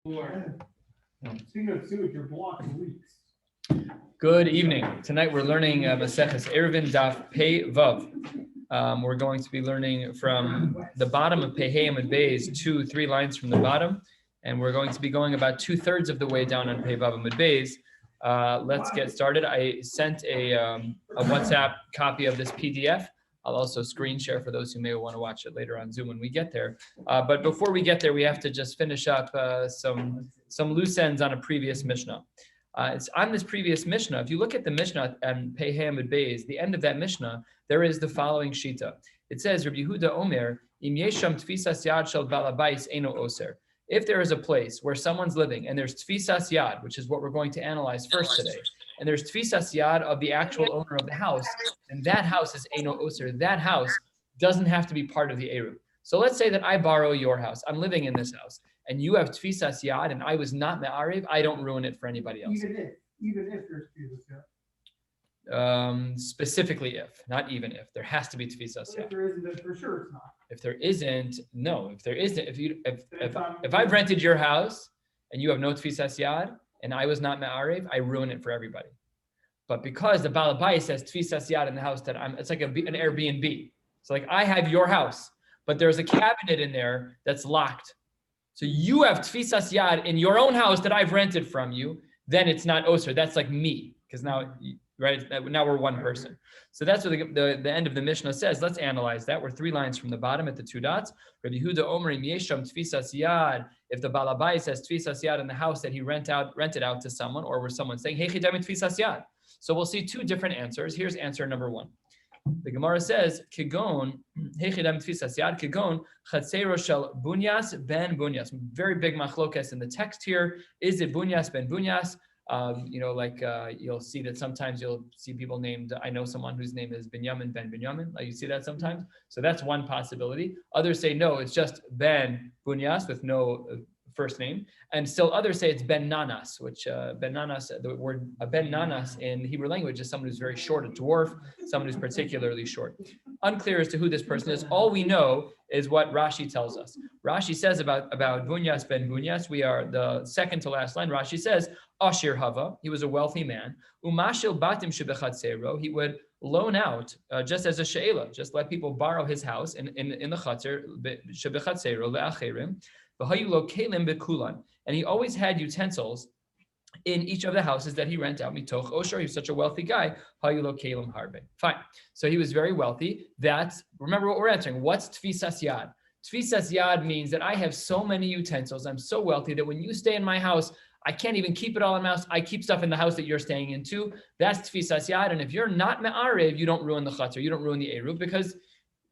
Good evening. Tonight we're learning Maseches Eruvin Daf Pei Vav. We're going to be learning from the bottom of Pei Amud Beis, 3 lines from the bottom, and we're going to be going about 2/3 of the way down on Pei Vav Amud Beis. Let's get started. I sent a WhatsApp copy of this PDF. I'll also screen share for those who may want to watch it later on Zoom when we get there. But before we get there, we have to just finish up some loose ends on a previous Mishnah. It's on this previous Mishnah. If you look at the Mishnah and Pei Amud Beis, the end of that Mishnah, there is the following shita. It says, Rabbi Yehuda Omer, Im yesham tfisas yad shel bal habayis eino oser. If there is a place where someone's living and there's tfisas yad, which is what we're going to analyze first today, and there's tfisas yad of the actual owner of the house, and that house is eino oser. That house doesn't have to be part of the Eruv. So let's say that I borrow your house. I'm living in this house, and you have tfisas yad, and I was not me'arev. I don't ruin it for anybody else. Even if there's tfisas yad. Specifically if, not even if. There has to be tfisas yad. If there isn't, then for sure it's not. If there isn't, no. If there isn't, if I've rented your house and you have no tfisas yad, and I was not me'arev, I ruin it for everybody. But because the Baal Habayis says tfisas yad in the house that it's like an Airbnb. So like I have your house, but there's a cabinet in there that's locked. So you have tfisas yad in your own house that I've rented from you, then it's not osir. That's like me, because now, right? Now we're one person. So that's what the end of the Mishnah says. Let's analyze that. We're 3 lines from the bottom at the 2 dots. Rabbi Yehuda Omer im yesham tfisas yad. If the Baal Habayis says tfisas yad in the house that he rented out to someone, or where someone's saying, hey, chidam tfisas yad. So we'll see 2 different answers. Here's answer number 1. The Gemara says, Kigon, Hechidam Tfisas Yad, Kigon, Chatzero Shel Bunyas Ben Bunyas. Very big machlokes in the text here. Is it Bunyas Ben Bunyas? You'll see that sometimes you'll see people named, I know someone whose name is Binyamin Ben Binyamin. You see that sometimes. So that's one possibility. Others say, no, it's just Ben Bunyas with no first name. And still others say it's Ben Nanas, which Ben Nanas, the word Ben Nanas in Hebrew language is someone who's very short, a dwarf, someone who's particularly short. Unclear as to who this person is. All we know is what Rashi tells us. Rashi says about Bunyas Ben Bunyas, we are the second to last line. Rashi says, Ashir Hava, he was a wealthy man. Umashil Batim Shebechatzero, he would loan out just as a she'ela, just let people borrow his house in the Chatzer, Shebechatzero, Le'acherim. And he always had utensils in each of the houses that he rent out. Mitoch Osher, he was such a wealthy guy. Fine. So he was very wealthy. Remember what we're answering. What's tfisas yad? Tfisas yad means that I have so many utensils. I'm so wealthy that when you stay in my house, I can't even keep it all in my house. I keep stuff in the house that you're staying in too. That's tfisas yad. And if you're not me'arev, you don't ruin the chatzar. You don't ruin the eruv, because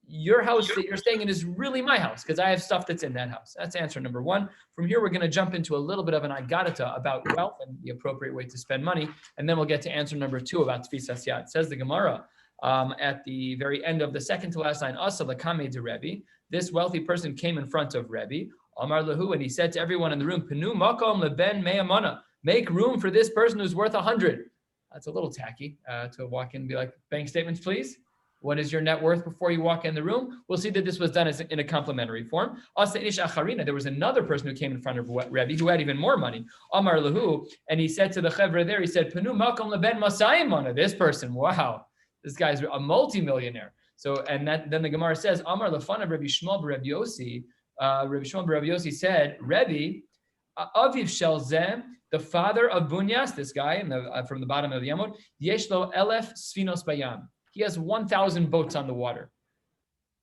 your house that you're staying in is really my house because I have stuff that's in that house. That's answer number 1. From here, we're going to jump into a little bit of an agadata about wealth and the appropriate way to spend money. And then we'll get to answer number 2 about tfisas yad. It says the Gemara at the very end of the second to last line, Asa lakame de Rabbi. This wealthy person came in front of Rabbi. Amar lahu, and he said to everyone in the room, Penu makom leben me'amana. Make room for this person who's worth 100. That's a little tacky to walk in and be like, bank statements, please. What is your net worth before you walk in the room? We'll see that this was done in a complimentary form. There was another person who came in front of Rabbi who had even more money. Amar lahu, and he said to the chevra there, he said, Penu makom leben masayim. This person, wow, this guy's a multimillionaire. So, and then the Gemara says, Amar lefan of Rabbi Shmuel Rabbi Yossi. Rabbi Shmuel Rabbi Yossi said, Rabbi, Aviv Shelzem, the father of Bunyas, this guy from the bottom of the Yamot, Yeshlo Elef Sfinos Bayam. He has 1,000 boats on the water.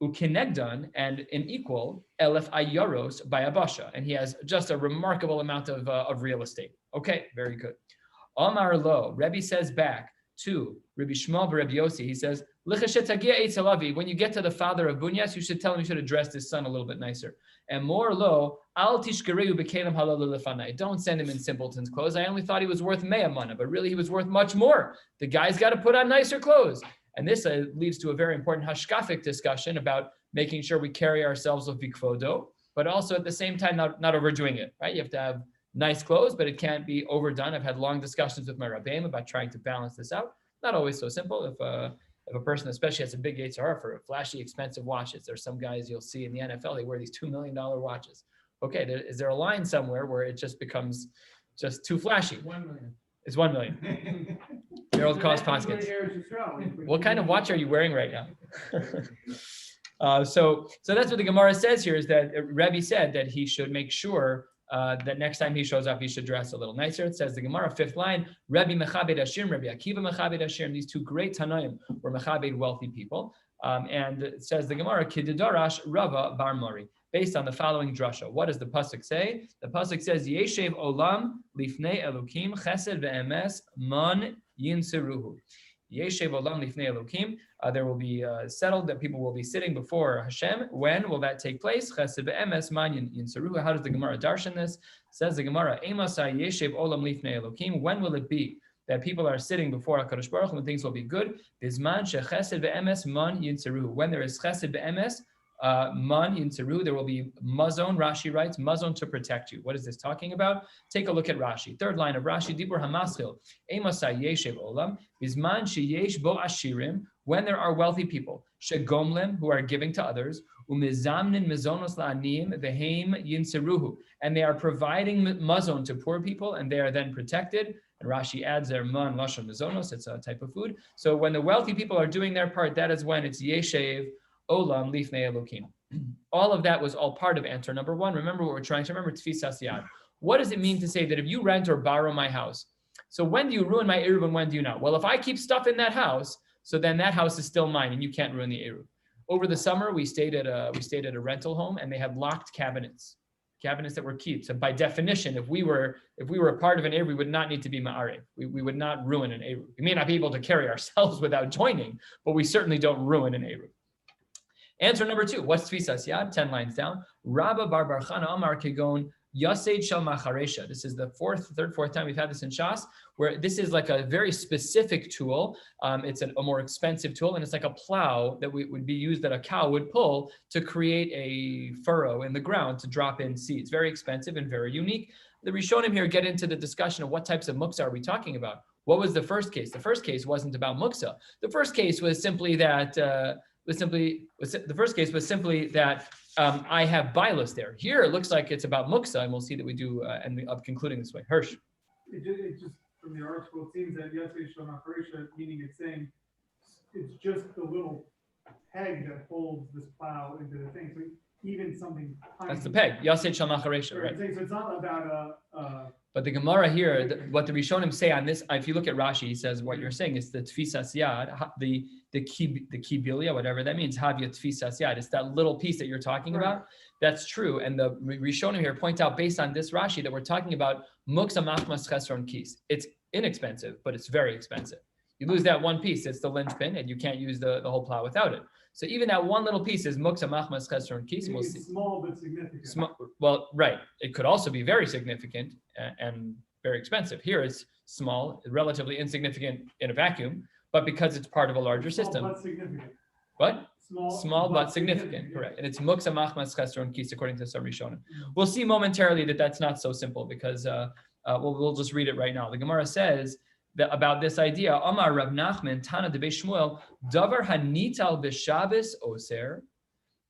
Ukinegdan, and in equal, Elef Ayoros by Abasha. And he has just a remarkable amount of real estate. Okay, very good. Amar Lo, Rebbe says back to Rabbi Shmuel Rabbi Yossi, he says, when you get to the father of Bunyas, you should tell him you should address his son a little bit nicer. And more lo, al tishkereu b'kelim halal lefanai. Don't send him in simpleton's clothes. I only thought he was worth mea mana, but really he was worth much more. The guy's got to put on nicer clothes. And this leads to a very important hashkafic discussion about making sure we carry ourselves with bikvodo, but also at the same time not overdoing it, right? You have to have nice clothes, but it can't be overdone. I've had long discussions with my Rabbeim about trying to balance this out. Not always so simple. If a person especially has a big Yetzer Hara for flashy, expensive watches, there's some guys you'll see in the NFL, they wear these $2 million watches. Okay, is there a line somewhere where it just becomes just too flashy? 1 million. It's 1 million. Your old cost pockets. What kind of watch are you wearing right now? So that's what the Gemara says here, is that Rabbi said that he should make sure that next time he shows up, he should dress a little nicer. It says the Gemara, 5th line, Rabbi Mechabed Ashirim, Rabbi Akiva Mechabed Ashirim. These two great Tanaim were Mechabed, wealthy people. And it says the Gemara, Kididarash Rava Bar Mori, based on the following drasha. What does the pasuk say? The pasuk says, Yeshev Olam Lifnei Elokim Chesed Ve'emes Man Yinseruhu. Yeshev Olam Lifnei Elokim. There will be settled that people will be sitting before Hashem. When will that take place? Chesed Ve'emes Man Yinseruhu. How does the Gemara darshan this? Says the Gemara, Emasai Yeshev Olam Lifnei Elokim. When will it be that people are sitting before HaKadosh Baruch Hu when things will be good? Bizman shechesed ve'emes man yinseru. When there is chesed ve'emes man yinseru, there will be mazon. Rashi writes, mazon to protect you. What is this talking about? Take a look at Rashi. 3rd line of Rashi, Dibur hamaschil, emasai yeshev olam, bizman sheyesh bo ashirim, when there are wealthy people, shegomlim, who are giving to others, umizamnin mizonos la'anim veheim yinseruhu, and they are providing mazon to poor people, and they are then protected. And Rashi adds there, man lashon mizonos, it's a type of food. So when the wealthy people are doing their part, that is when it's yeshev olam lifnei elokim. All of that was all part of answer number 1. Remember what we're trying to remember, tfisas yad. What does it mean to say that if you rent or borrow my house, so when do you ruin my Eruvin, when do you not? Well, if I keep stuff in that house, so then that house is still mine and you can't ruin the Eruv. Over the summer, we stayed at a rental home, and they had locked cabinets that were keyed. So by definition, if we were a part of an Eruv, we would not need to be ma'arev. We would not ruin an Eruv. We may not be able to carry ourselves without joining, but we certainly don't ruin an Eruv. Answer number 2, what's tfisas yad? 10 lines down. Rabba bar bar Chana Amar Kegon Yaseid Shel Macharesha. This is the fourth time we've had this in Shas, where this is like a very specific tool. It's a more expensive tool, and it's like a plow that would be used that a cow would pull to create a furrow in the ground to drop in seeds. Very expensive and very unique. The Rishonim here get into the discussion of what types of muksa are we talking about. What was the first case? The first case wasn't about muksa. The first case was simply that I have bilus there. Here it looks like it's about muksa, and we'll see that we do end up concluding this way. Hirsch. It just from the article, it seems that Yasei Shel Macharesha, meaning it's saying it's just the little peg that holds this plow into the thing. So even something tiny. That's the peg. Yasei Shel Macharesha, right? So it's not about But the Gemara here, what the Rishonim say on this, if you look at Rashi, he says what you're saying is the tfisas yad, the kibilia, whatever that means, havya tfisas yad. It's that little piece that you're talking about. That's true. And the Rishonim here point out, based on this Rashi, that we're talking about muksa machmas chesron kis. It's inexpensive, but it's very expensive. You lose that one piece, it's the linchpin, and you can't use the whole plow without it. So even that one little piece is muksa machmas chesron kis. We'll see. Small but significant. Well, right. It could also be very significant and very expensive. Here it's small, relatively insignificant in a vacuum, but because it's part of a larger system. Small but significant. What? Small but significant, correct. And it's muksa machmas chesron kis according to some Rishonim. We'll see momentarily that that's not so simple, because we'll just read it right now. The Gemara says that about this idea, Amar Rav Nachman, Tana de Shmuel, Davar hanital b'Shabbos oser.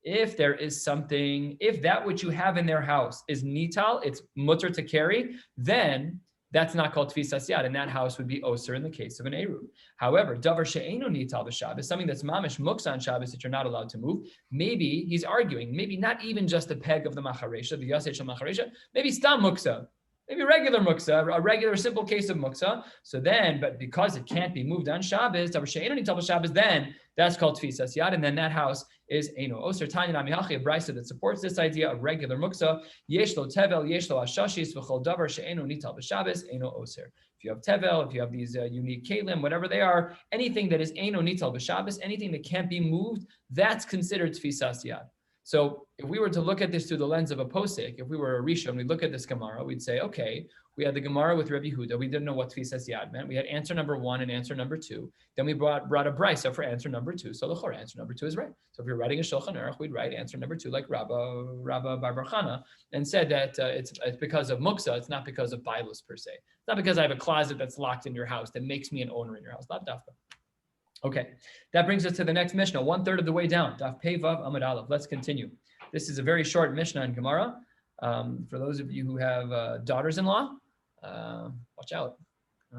If there is something, if that which you have in their house is nital, it's mutter to carry, then that's not called tfisas yad, and that house would be oser in the case of an eruv. However, davar she'enu nital b'Shabbos, something that's mamish muksa on Shabbos that you're not allowed to move. Maybe he's arguing, maybe not even just the peg of the macharesha, the yasei shel macharesha, maybe stam muksa. Maybe regular muksa, a regular simple case of muksa. So then, but because it can't be moved on Shabbos, then that's called tfisas yad, and then that house is eino oser. Tanya namihachi, a brisa that supports this idea of regular muksa. Yesh lo tevel, yesh lo ashashis, v'chol davar she'eino nital b'Shabbos, eino oser. If you have tevel, if you have these unique kalim, whatever they are, anything that is eino nital b'Shabbos, anything that can't be moved, that's considered tfisas yad. So if we were to look at this through the lens of a posek, if we were a Rishon, we'd look at this Gemara, we'd say, okay, we had the Gemara with Rabbi Huda, we didn't know what tfisas yad meant. We had answer number 1 and answer number 2. Then we brought a brisa for answer number 2. So the answer number 2 is right. So if you're writing a Shulchan Aruch, we'd write answer number 2 like Rabbi Bar Bar Chana, and said that it's because of muksa, it's not because of bilus per se. It's not because I have a closet that's locked in your house that makes me an owner in your house, not dafka. Okay, that brings us to the next Mishnah, 1/3 of the way down. Daf Pei Vav Amud Aleph. Let's continue. This is a very short Mishnah in Gemara. For those of you who have daughters-in-law, watch out.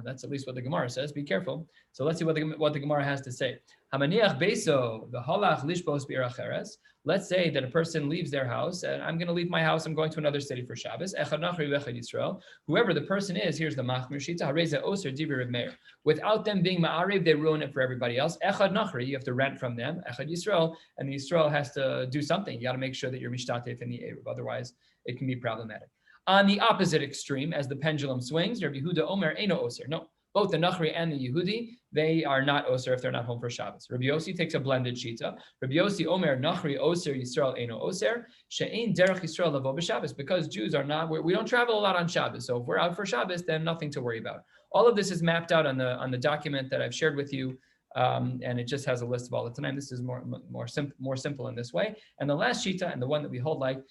That's at least what the Gemara says. Be careful. So let's see what the Gemara has to say. Hamaniach beso v'halach lishbos b'iracheres. Let's say that a person leaves their house, and I'm going to leave my house. I'm going to another city for Shabbos. Echad nachri v'echad Yisrael. Whoever the person is, here's the machmir shita. Hareza oser divrei Reb Meir. Without them being ma'ariv, they ruin it for everybody else. Echad nachri, you have to rent from them. Echad Yisrael, and the Yisrael has to do something. You got to make sure that you're mishtatef in the eruv. Otherwise, it can be problematic. On the opposite extreme, as the pendulum swings, Rabbi Yehuda Omer Eino Oser. No, both the Nachri and the Yehudi, they are not Oser if they're not home for Shabbos. Rabbi Yossi takes a blended shita. Rabbi Yossi Omer Nachri Oser Yisrael Eino Oser She'ein Derech Yisrael Lavo b'Shabbos, because Jews are not, we don't travel a lot on Shabbos. So if we're out for Shabbos, then nothing to worry about. All of this is mapped out on the document that I've shared with you. And it just has a list of all the time. This is more simple in this way. And the last shita, and the one that we hold like,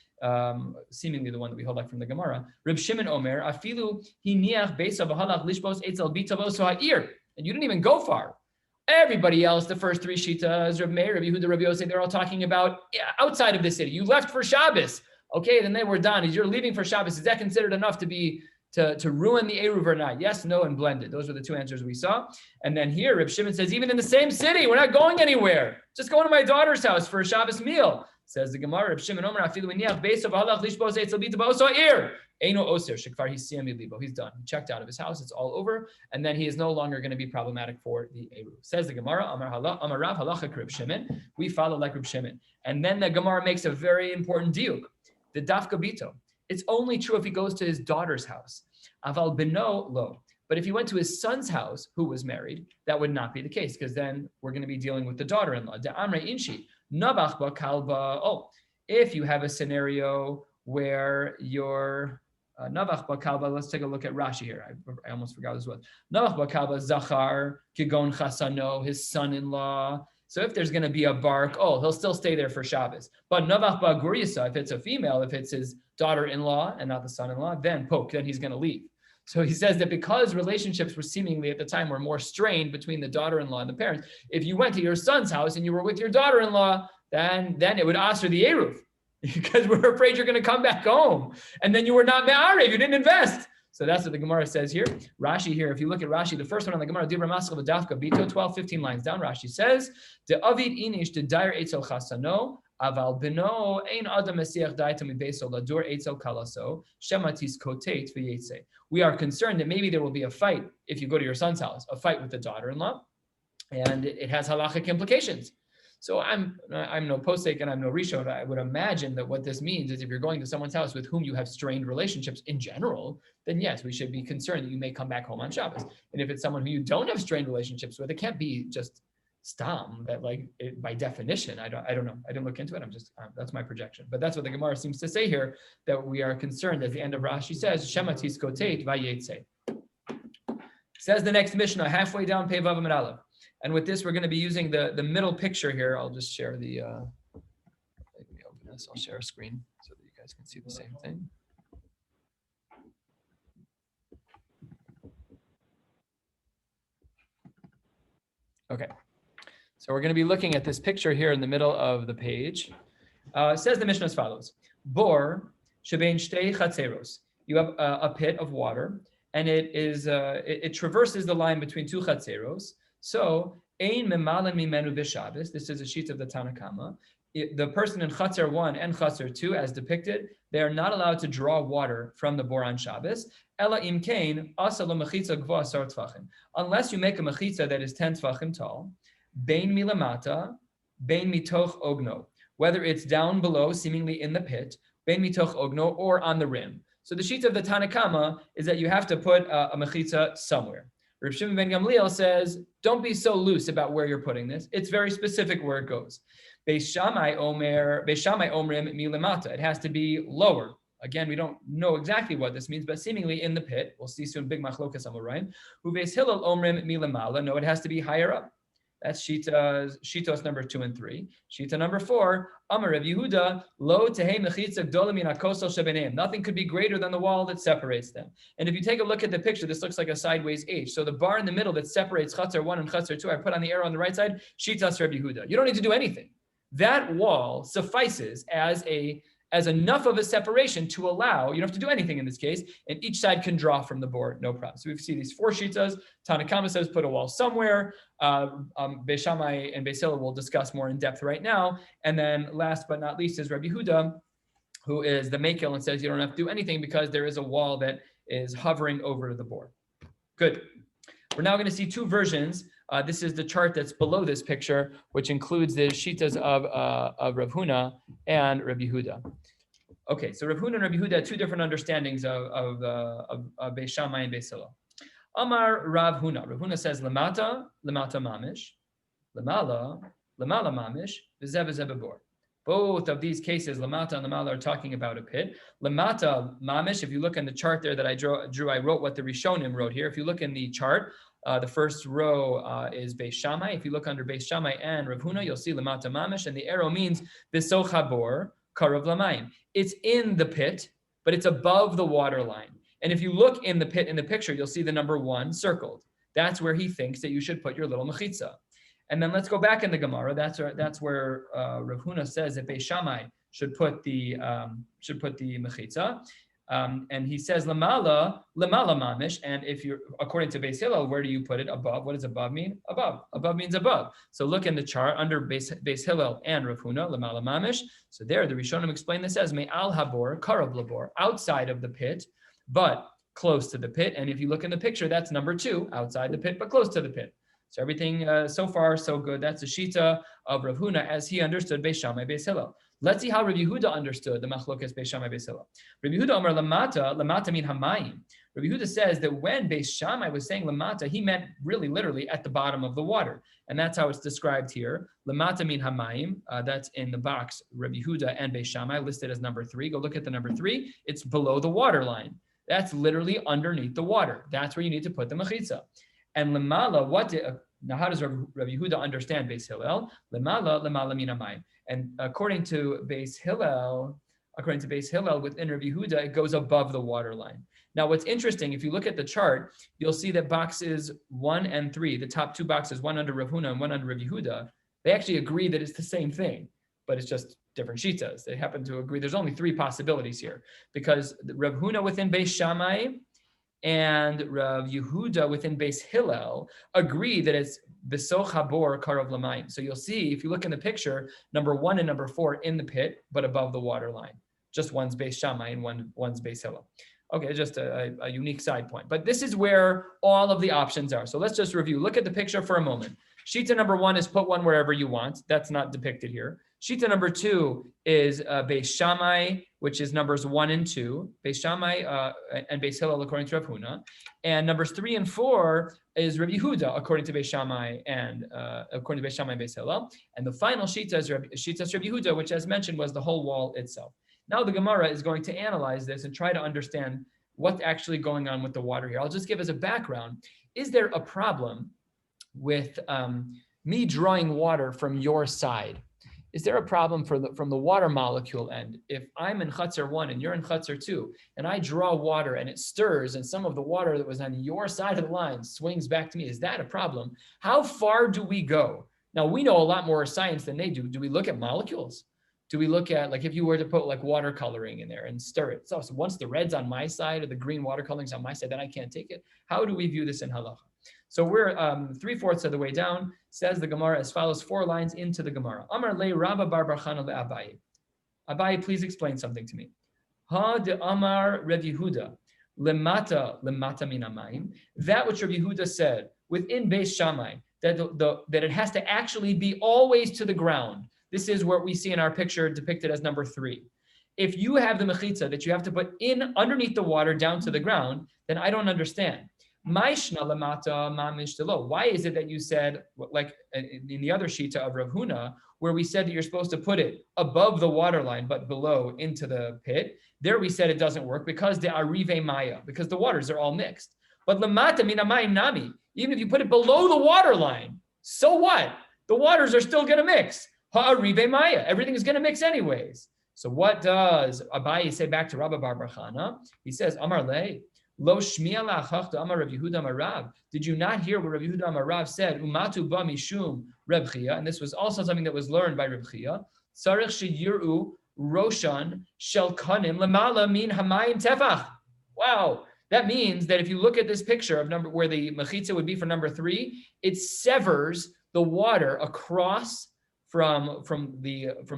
seemingly the one that we hold like from the Gemara, Reb Shimon Omer, afilu hiniach beisa v'halach lishbos etzel bitavos ha'ir. And you didn't even go far. Everybody else, the first three shitas, Reb Meir, Reb Yehuda, Reb Yosef, they're all talking about outside of the city. You left for Shabbos. Okay, then they were done. As you're leaving for Shabbos, is that considered enough to ruin the Eruv or not? Yes, no, and blended. Those were the two answers we saw. And then here, Reb Shimon says, even in the same city, we're not going anywhere. Just going to my daughter's house for a Shabbos meal. Says the Gemara, Reb Shimon Omer, afilu miniach beis of halach lishbos etzel bitavos ha'ir. Eino oser shekvar hisiyam libo. He's done. He checked out of his house. It's all over. And then he is no longer going to be problematic for the Eruv. Says the Gemara, Amar Rav halacha Reb Shimon. We follow like Reb Shimon. And then the Gemara makes a very important diuk. The dafka bito. It's only true if he goes to his daughter's house. Aval beno lo. But if he went to his son's house, who was married, that would not be the case, because then we're going to be dealing with the daughter-in-law. De amre inshi nabach ba kalba. Oh, if you have a scenario where your nabach ba kalba, let's take a look at Rashi here. I almost forgot this one. Nabach ba kalba zachar kigon chasano, his son-in-law. So if there's going to be a bark, he'll still stay there for Shabbos. But navach ba gurisa, if it's a female, if it's his daughter-in-law and not the son-in-law, then he's going to leave. So he says that because relationships were seemingly at the time were more strained between the daughter-in-law and the parents, if you went to your son's house and you were with your daughter-in-law, then it would aser the Eruv, because we're afraid you're going to come back home. And then you were not me'arev, you didn't invest. So that's what the Gemara says here. Rashi here, if you look at Rashi, the first one on the Gemara, Dibra Maskal V'Dafka Bito, 12, 15 lines down, Rashi says, De Avid Inish de Dair Eitzel Chasano, Aval Beno, Ein Adam Mesiach Daita Mibeso Ladur Eitzel Kalaso, Shematis Kotet V'Yetze. We are concerned that maybe there will be a fight if you go to your son's house, a fight with the daughter-in-law, and it has halachic implications. So I'm no posek and I'm no rishon. I would imagine that what this means is if you're going to someone's house with whom you have strained relationships in general, then yes, we should be concerned that you may come back home on Shabbos. And if it's someone who you don't have strained relationships with, it can't be just stam, that by definition, I don't know. I didn't look into it. That's my projection. But that's what the Gemara seems to say here, that we are concerned. At the end of Rashi says, Shematis kotet vayetze. Says the next Mishnah, halfway down Pei Vav Amud Aleph. And with this, we're going to be using the middle picture here. I'll just share let me open this. I'll share a screen so that you guys can see the same thing. Okay. So we're going to be looking at this picture here in the middle of the page. It says the Mishnah as follows. Bor shebein shtei chatzeros. You have a pit of water, and it traverses the line between two chatzeros. So, ein memalan mimenu b'Shabbos. This is a sheet of the Tanna Kama. The person in Chatzer 1 and Chatzer 2, as depicted, they are not allowed to draw water from the bor on Shabbos. Ela im kain asa lo mechitza gva asar tfachim. Unless you make a mechitza that is 10 tfachim tall, bein milamata, bein mitoch ogno. Whether it's down below, seemingly in the pit, bein mitoch ogno, or on the rim. So the sheet of the Tanna Kama is that you have to put a mechitza somewhere. Reb Shimon ben Gamliel says, don't be so loose about where you're putting this. It's very specific where it goes. Beis Shammai omrim milamata. It has to be lower. Again, we don't know exactly what this means, but seemingly in the pit. We'll see soon. Big machlokas amoraim. Uveis Hillel omrim milamala. No, it has to be higher up. That's shitos number 2 and 3. Shita number 4, Amar Rav Yehuda, lo tehei mechitza gdola min hakosel shebeneim. Nothing could be greater than the wall that separates them. And if you take a look at the picture, this looks like a sideways H. So the bar in the middle that separates Chatzer 1 and Chatzer 2, I put on the arrow on the right side, shitas Rav Yehuda. You don't need to do anything. That wall suffices as as enough of a separation to allow, you don't have to do anything in this case, and each side can draw from the board, no problem. So we see these 4 shitas. Tanakama says put a wall somewhere. Beis Shammai and Beis Hillel will discuss more in depth right now. And then last but not least is Rabbi Yehuda, who is the Makil and says you don't have to do anything because there is a wall that is hovering over the board. Good. We're now going to see 2 versions. This is the chart that's below this picture, which includes the shitas of Rav Huna and Rabbi Yehuda. Okay, so Rav Huna and Rabbi Yehuda had 2 different understandings of Beis Shammai and Beis Hillel. Amar Rav Huna. Rav Huna says lemata mamish, lemala mamish, v'zeh bor. Both of these cases, lamata and lamala, are talking about a pit. Lamata mamish, if you look in the chart there that I drew, I wrote what the Rishonim wrote here. If you look in the chart, the first row is Beis Shammai. If you look under Beis Shammai and Rav Huna, you'll see lamata mamish, and the arrow means bisoch habor karav lamayim. It's in the pit, but it's above the water line. And if you look in the pit in the picture, you'll see the number 1 circled. That's where he thinks that you should put your little mechitza. And then let's go back in the Gemara. That's where Rav Huna says that Beis Shammai should put the mechitza, and he says lamala mamish. And if you're according to Beis Hillel, where do you put it? Above. What does above mean? Above. Above means above. So look in the chart under Beis Hillel and Rav Huna, lamala mamish. So there, the Rishonim explain this as me'al habor karav labor, outside of the pit, but close to the pit. And if you look in the picture, that's number 2, outside the pit, but close to the pit. So everything so far, so good. That's the shita of Rav Huna as he understood Beis Shammai, Beis Hillel. Let's see how Rabbi Yehuda understood the machlokas Beis Shammai, Beis Hillel. Rabbi Yehuda Omer lamata mean hamayim. Rabbi Yehuda says that when Beis Shammai was saying lamata, he meant really literally at the bottom of the water. And that's how it's described here. Lamata mean hamayim. That's in the box, Rabbi Yehuda and Beis Shammai listed as number 3. Go look at the number 3. It's below the water line. That's literally underneath the water. That's where you need to put the mechitza. And lemala, now how does Rabbi Yehuda understand Beis Hillel? Lemala min hamayim. And according to Beis Hillel, within Rabbi Yehuda, it goes above the water line. Now, what's interesting, if you look at the chart, you'll see that boxes 1 and 3, the top 2 boxes, one under Rav Huna and one under Rabbi Yehuda, they actually agree that it's the same thing, but it's just different shitas. They happen to agree. There's only 3 possibilities here, because Rav Huna within Beis Shammai and Rav Yehuda within Beis Hillel agree that it's Besoch Habor Karav Lamayim. So you'll see, if you look in the picture, number 1 and number 4 in the pit, but above the water line. Just one's Beis Shammai and one's Beis Hillel. Okay, just a unique side point. But this is where all of the options are. So let's just review. Look at the picture for a moment. Shita number 1 is put one wherever you want. That's not depicted here. Shita number 2 is Beis Shammai, which is numbers 1 and 2. Beis Shammai and Beis Hillel according to Rav Huna. And numbers 3 and 4 is Rabbi Yehuda according to Beis Shammai and Beis Hillel. And the final shita is Rabbi Yehuda, which, as mentioned, was the whole wall itself. Now the Gemara is going to analyze this and try to understand what's actually going on with the water here. I'll just give as a background. Is there a problem with me drawing water from your side? Is there a problem from the water molecule end? If I'm in Chatzar 1 and you're in Chatzar 2, and I draw water and it stirs and some of the water that was on your side of the line swings back to me, is that a problem? How far do we go? Now, we know a lot more science than they do. Do we look at molecules? Do we look at, like, if you were to put like watercoloring in there and stir it? So once the red's on my side or the green watercoloring's on my side, then I can't take it. How do we view this in halacha? So we're 3/4 of the way down, says the Gemara as follows, 4 lines into the Gemara. Amar le Rabba bar bar Chana le Abaye. Abaye, please explain something to me. Ha de Amar Rav Yehuda, lemata min hamayim. That which Rav Yehuda said within Beis Shammai, that it has to actually be always to the ground. This is what we see in our picture depicted as number 3. If you have the mechitza that you have to put in underneath the water down to the ground, then I don't understand. Why is it that you said, like in the other shita of Rav Huna, where we said that you're supposed to put it above the water line, but below into the pit? There we said it doesn't work because the arive maya, because the waters are all mixed. But lamata mina mayim nami, even if you put it below the water line, so what? The waters are still going to mix. Ha'arive maya, everything is going to mix anyways. So what does Abaye say back to Rabbi Bar Chana? He says, Amar le. Lo shmiya la'achachta Amar Rav Yehuda Amar Rav. Did you not hear what Rav Yehuda Amar Rav said? Umatu ba mishum Reb Chia, and this was also something that was learned by Reb Chia. Sarich sheyiru roshan shel kanim lamala min hamayim tefach. Wow. That means that if you look at this picture of number where the mechitza would be for number 3, it severs the water across from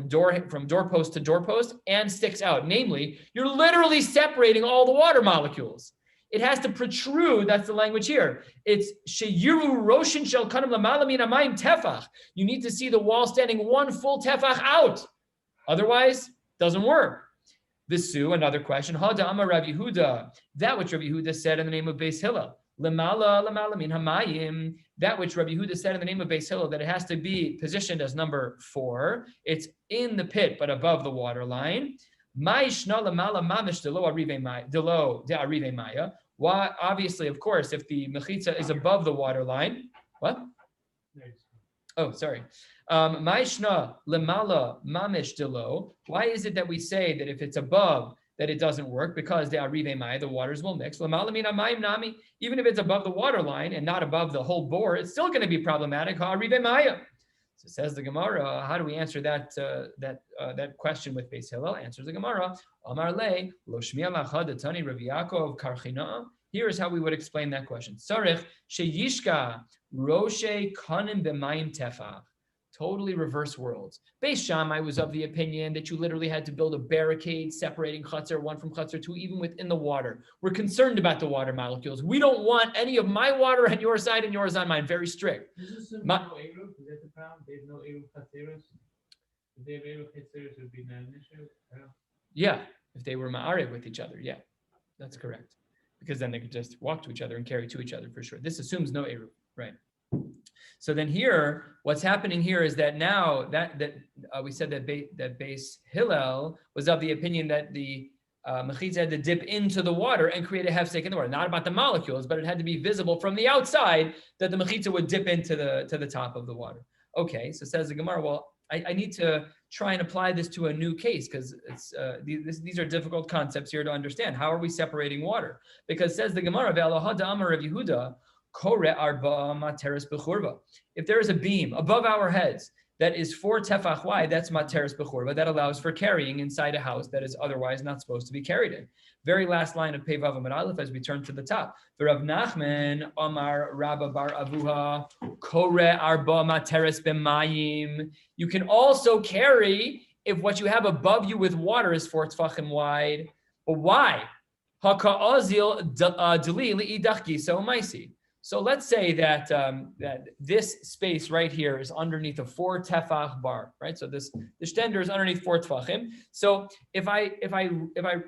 doorpost to doorpost and sticks out. Namely, you're literally separating all the water molecules. It has to protrude. That's the language here. It's sheyiru roshin shel kanim lamala min hamayim tefach. You need to see the wall standing 1 full tefach out. Otherwise, doesn't work. Visu, another question. Hada amar Rabbi Yehuda. That which Rabbi Yehuda said in the name of Beis Hillel. Lamala min hamayim. That which Rabbi Yehuda said in the name of Beis Hillel, that it has to be positioned as number 4. It's in the pit, but above the water line. Ma'ishna lamala mamish delo de'arive maya. Why? Obviously, of course, if the mechitza is above the water line, what? Oh, sorry. Ma'ishna lemala mamish delo. Why is it that we say that if it's above, that it doesn't work? Because the arive maya, the waters will mix. Lemala min hamayim nami. Even if it's above the water line and not above the whole bore, it's still going to be problematic. Arive maya. So says the Gemara. How do we answer that question with Beis Hillel? Answers the Gemara. Amar le lo shmiya lacha detani Rav Yaakov karchina. Here is how we would explain that question. Sarich sheyishka roshe kanim b'mayim tefach. Totally reverse worlds. Beis Shammai was of the opinion that you literally had to build a barricade separating Chatzar 1 from Chatzar 2, even within the water. We're concerned about the water molecules. We don't want any of my water on your side and yours on mine. Very strict. Is this no Eruv? Is that the problem? They have no Eruv Chatzeros? If they have Eruv Chatzeros, it would be not an issue? Yeah, if they were ma'arev with each other. Yeah, that's correct. Because then they could just walk to each other and carry to each other for sure. This assumes no Eruv, right? So then here, what's happening here is that now that we said that Beis Hillel was of the opinion that the mechitza had to dip into the water and create a hefsek in the water. Not about the molecules, but it had to be visible from the outside that the mechitza would dip into the top of the water. Okay, so says the Gemara, well, I need to try and apply this to a new case because these are difficult concepts here to understand. How are we separating water? Because says the Gemara, Ve'alahada Amar Rav Yehuda, if there is a beam above our heads that is 4 tefach wide, that's materis bechurva. That allows for carrying inside a house that is otherwise not supposed to be carried in. Very last line of Pei Vav Amud Aleph as we turn to the top. Rav Nachman Amar Rabba Bar Avuha Kore Arba Materis B'Mayim. You can also carry if what you have above you with water is 4 tefachim wide. But why? Haka'azil deli li'idach gisa u'maisi. So let's say that this space right here is underneath a 4 tefach bar, right? So the stender is underneath 4 tefachim. So if I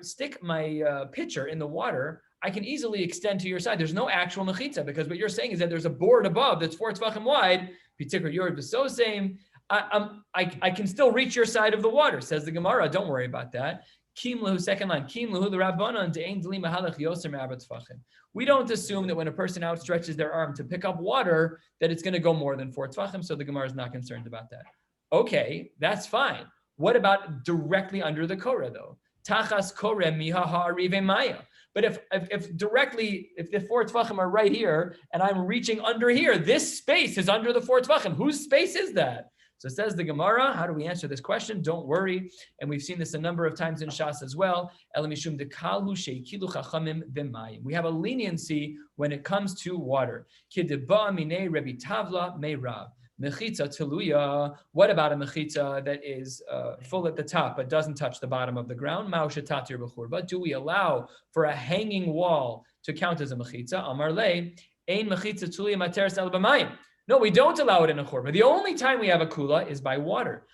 stick my pitcher in the water, I can easily extend to your side. There's no actual mechitza because what you're saying is that there's a board above that's 4 tefachim wide. Pitikr yor so same. I can still reach your side of the water. Says the Gemara. Don't worry about that. Kimlahu, second line. Kimlahu the Rabbanon de'ein dli mahalach yoser me'abat tefachim. We don't assume that when a person outstretches their arm to pick up water, that it's going to go more than 4 tefachim, so the Gemara is not concerned about that. Okay, that's fine. What about directly under the korah, though? Tachas korah miha ha'arive maya. But if directly, if the 4 tefachim are right here, and I'm reaching under here, this space is under the 4 tefachim. Whose space is that? So it says the Gemara, how do we answer this question? Don't worry. And we've seen this a number of times in Shas as well. We have a leniency when it comes to water. What about a mechitza that is full at the top but doesn't touch the bottom of the ground? Do we allow for a hanging wall to count as a mechitza? Amar le, ein mechitza tuliya materes el b'mayim. No, we don't allow it in a churba. The only time we have a kula is by water.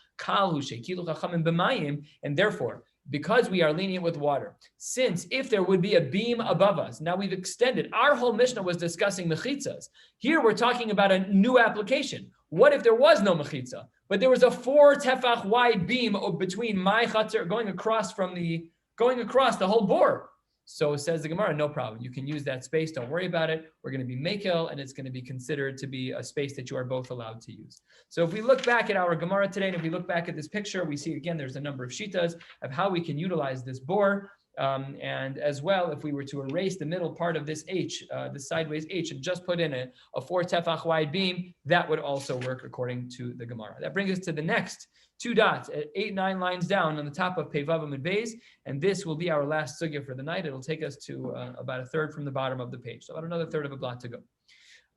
And therefore, because we are lenient with water, since if there would be a beam above us, now we've extended. Our whole Mishnah was discussing mechitzas. Here we're talking about a new application. What if there was no mechitza, but there was a 4 tefach wide beam between my chatzar going across the whole board? So says the Gemara, no problem. You can use that space. Don't worry about it. We're going to be mekel, and it's going to be considered to be a space that you are both allowed to use. So if we look back at our Gemara today, and if we look back at this picture, we see again there's a number of shitas of how we can utilize this bore. And as well, if we were to erase the middle part of this H, the sideways H, and just put in a 4 tefach wide beam, that would also work according to the Gemara. That brings us to the next 2 dots, 8-9 lines down on the top of Pevav and Beis, and this will be our last sugya for the night. It'll take us to about a third from the bottom of the page, so about another third of a blot to go.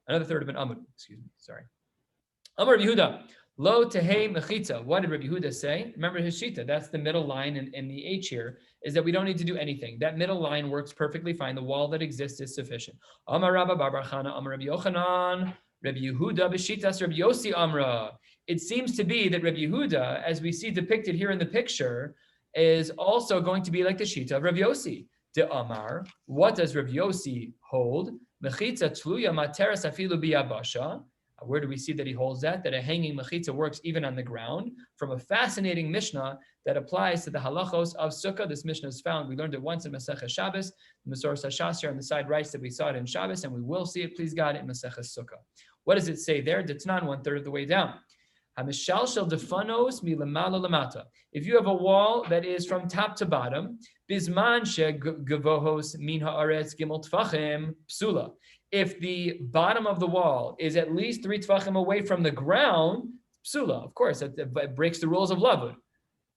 Another third of an amud, excuse me, sorry. Amar Rabbi Yehuda, lo tehei mechitza. What did Rabbi Yehuda say? Remember his shita, that's the middle line in the H here, is that we don't need to do anything. That middle line works perfectly fine. The wall that exists is sufficient. Amar Rabba bar bar Chana, Amar Rabbi Yochanan, Rabbi Yehuda b'shitas Rabbi Yossi Amra. It seems to be that Rabbi Yehuda, as we see depicted here in the picture, is also going to be like the shita of Rabbi Yossi. De Amar, what does Rabbi Yossi hold? Mechitza tluya materes afilu biyabasha. Where do we see that he holds that? That a hanging mechitza works even on the ground. From a fascinating Mishnah that applies to the halachos of Sukkah. This Mishnah is found. We learned it once in Maseches Shabbos. The Maseches Hashas here on the side writes that we saw it in Shabbos, and we will see it, please God, in Maseches Sukkah. What does it say there? Ditnan, 1/3 of the way down. Hamishal defanos milamala lamata. If you have a wall that is from top to bottom, bisman she'gavohos min haaretz gimel tfachim psula. If the bottom of the wall is at least 3 tfachim away from the ground, psula, of course, it breaks the rules of lavud.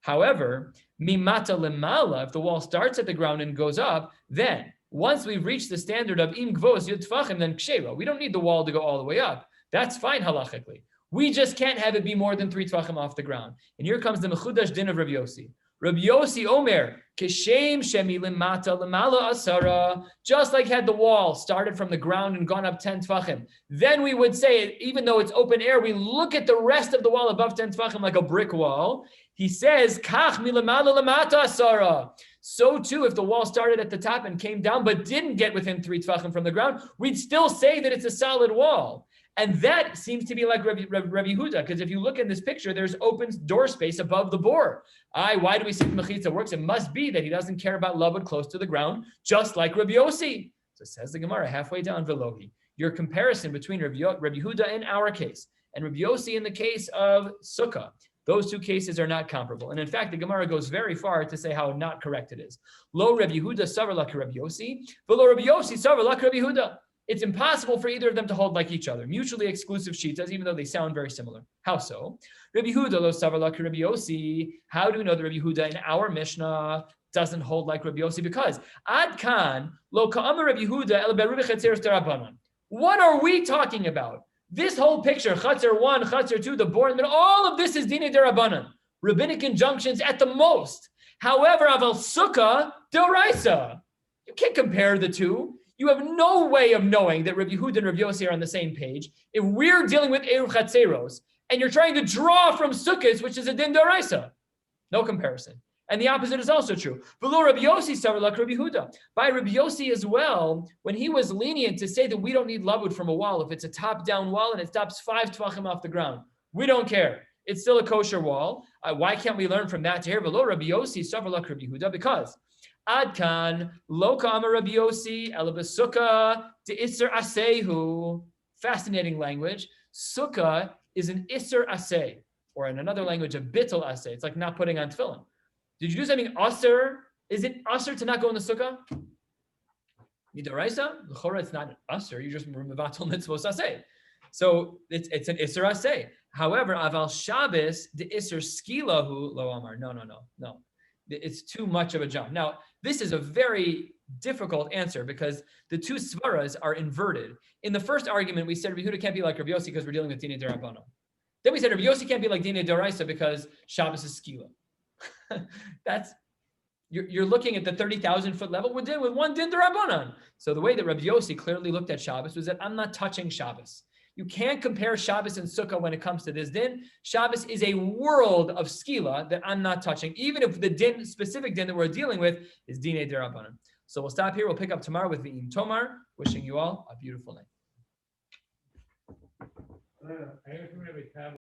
However, mimata lemala, if the wall starts at the ground and goes up, then once we've reached the standard of im gvos yud tfachim, then ksheva. We don't need the wall to go all the way up. That's fine halachically. We just can't have it be more than 3 tfachim off the ground. And here comes the mechudash din of Rabbi Yossi. Rabbi Yossi Omer, Keshem Shemi Limata Limala Asara, just like had the wall started from the ground and gone up 10 tfachim. Then we would say, even though it's open air, we look at the rest of the wall above 10 tfachim like a brick wall. He says, Kach Milimala Limata Asara. So too, if the wall started at the top and came down, but didn't get within 3 tfachim from the ground, we'd still say that it's a solid wall. And that seems to be like Rabbi Yehuda, because if you look in this picture, there's open door space above the bore. Why do we say mechitza works? It must be that he doesn't care about lavud close to the ground, just like Rabbi Yossi. So says the Gemara, halfway down, Velohi. Your comparison between Rabbi Yehuda in our case and Rabbi Yossi in the case of Sukkah, those 2 cases are not comparable. And in fact, the Gemara goes very far to say how not correct it is. Lo Rabbi Yehuda savar like Rabbi Yossi, velo Rabbi Yossi savar like Rabbi Yehuda. It's impossible for either of them to hold like each other. Mutually exclusive shitas, even though they sound very similar. How so? Rabbi Yehuda lo savar like Rabbi Yossi. How do we know that Rabbi Yehuda in our Mishnah doesn't hold like Rabbi Yossi? Because ad kan lo ka'amar Rabbi Yehuda el beruvi chatzeros derabanan. What are we talking about? This whole picture, Chatzer 1, Chatzer 2, the board in the middle, all of this is Dinei Derabanan. Rabbinic injunctions at the most. However, Aval Sukkah, D'oraisa. You can't compare the two. You have no way of knowing that Rabbi Yehuda and Rabbi Yossi are on the same page. If we're dealing with Eruv Chatzeros, and you're trying to draw from Sukkot, which is a Din D'oraisa. No comparison. And the opposite is also true. Below Rabbi Yossi, Savar Rabbi Yehuda. By Rabbi Yossi as well, when he was lenient to say that we don't need lavud from a wall, if it's a top-down wall and it stops 5 tvachim off the ground, we don't care. It's still a kosher wall. Why can't we learn from that to here? Below Rabbi Yossi, Savar Rabbi Yehuda, because Adkan lo ka'amar Rabbi Yossi el b'sukkah de'isser asehu. Fascinating language. Sukkah is an isser aseh, or in another language, a bittul aseh. It's like not putting on tefillin. Did you do something asr? Is it asr to not go in the sukkah? Midaraisa? L'chora, it's not asr. You just mevatel mitzvos aseh. So it's an isser aseh. However, aval Shabbos the isser skilahu lo amar. No. It's too much of a jump. Now, this is a very difficult answer because the 2 svaras are inverted. In the first argument, we said Rabbi Yehuda can't be like Rabbi Yossi because we're dealing with Dinei D'Rabbanan. Then we said Rabbi Yossi can't be like Dinei D'Oraisa because Shabbos is skila. You're looking at the 30,000-foot level. We're dealing with one Din D'Rabbanan. So the way that Rabbi Yossi clearly looked at Shabbos was that I'm not touching Shabbos. You can't compare Shabbos and Sukkah when it comes to this din. Shabbos is a world of skila that I'm not touching, even if the din, specific din that we're dealing with is Dinei D'Rabbanan. So we'll stop here. We'll pick up tomorrow with the Im Tomar. Wishing you all a beautiful night.